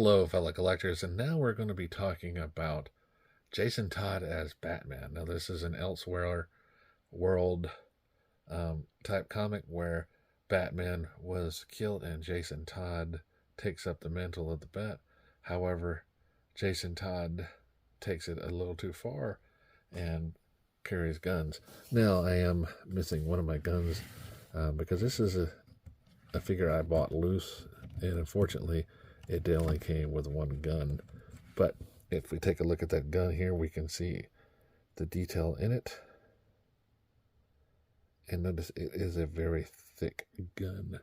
Hello, fellow collectors, and now we're going to be talking about Jason Todd as Batman. Now, this is an Elseworld world type comic where Batman was killed and Jason Todd takes up the mantle of the Bat. However, Jason Todd takes it a little too far and carries guns. Now, I am missing one of my guns because this is a figure I bought loose, and unfortunately, it only came with one gun. But if we take a look at that gun here, we can see the detail in it. And notice it is a very thick gun.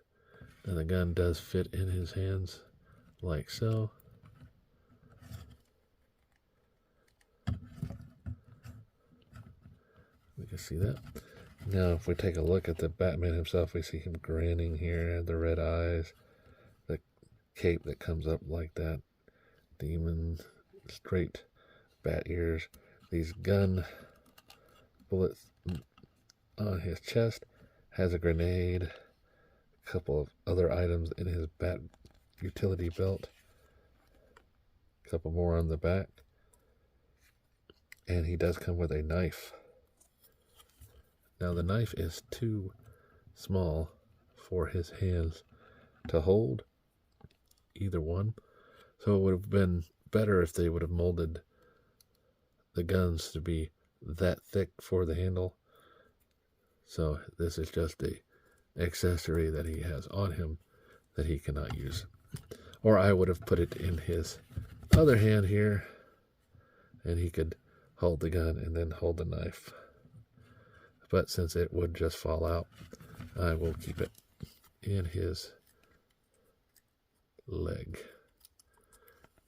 And the gun does fit in his hands like so. We can see that. Now, if we take a look at the Batman himself, we see him grinning here, the red eyes, the cape that comes up like that, demon, straight bat ears, these gun bullets on his chest, has a grenade, a couple of other items in his bat utility belt, a couple more on the back, and he does come with a knife. Now, the knife is too small for his hands to hold, either one. So it would have been better if they would have molded the guns to be that thick for the handle. So this is just a accessory that he has on him that he cannot use. Or I would have put it in his other hand here, and he could hold the gun and then hold the knife. But since it would just fall out, I will keep it in his leg.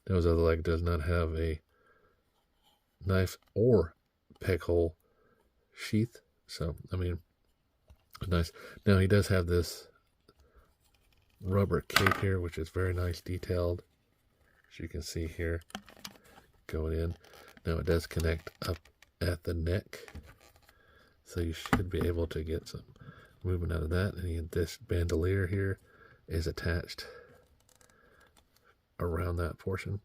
Now, his other leg does not have a knife or peg hole sheath. So, I mean, nice. Now, he does have this rubber cape here, which is very nice detailed, as you can see here, going in. Now, it does connect up at the neck, so you should be able to get some movement out of that. And this bandolier here is attached around that portion.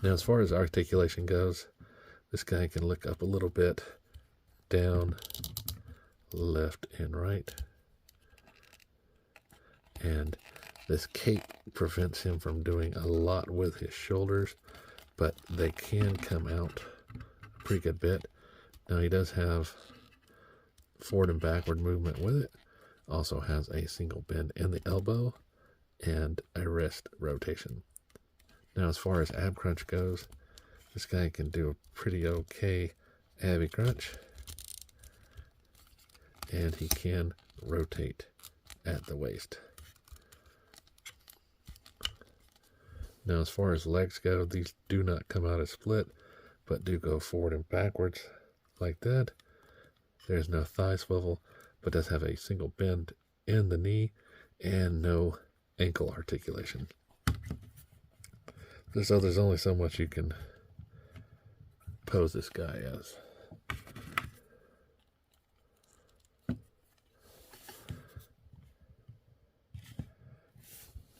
Now, as far as articulation goes, this guy can look up a little bit, down, left, and right. And this cape prevents him from doing a lot with his shoulders, but they can come out a pretty good bit. Now, he does have forward and backward movement with it. Also has a single bend in the elbow and a wrist rotation. Now, as far as ab crunch goes, this guy can do a pretty okay abby crunch. And he can rotate at the waist. Now, as far as legs go, these do not come out as split, but do go forward and backwards like that. There's no thigh swivel, but does have a single bend in the knee and no ankle articulation. So there's only so much you can pose this guy as.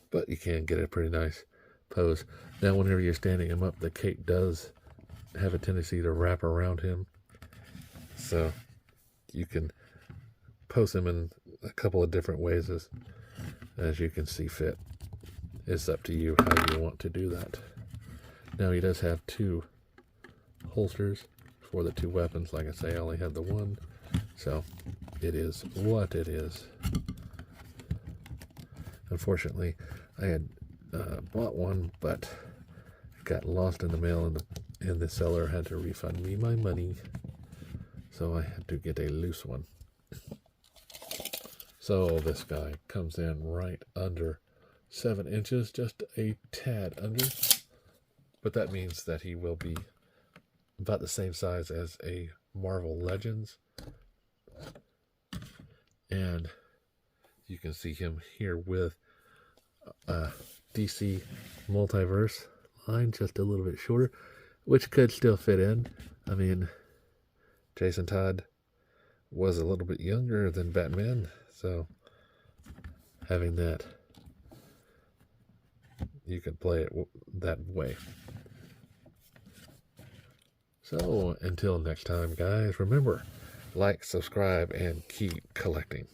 But you can get a pretty nice pose. Now, whenever you're standing him up, the cape does have a tendency to wrap around him. So you can pose him in a couple of different ways as you can see fit. It's up to you how you want to do that. Now, he does have two holsters for the two weapons. Like I say, I only have the one. So it is what it is. Unfortunately, I had bought one, but it got lost in the mail, and the seller had to refund me my money. So I had to get a loose one. So this guy comes in right under 7 inches, just a tad under. But that means that he will be about the same size as a Marvel Legends. And you can see him here with DC Multiverse line, just a little bit shorter, which could still fit in. I mean, Jason Todd was a little bit younger than Batman, so having that you can play it that way. So, until next time, guys, remember, like, subscribe, and keep collecting.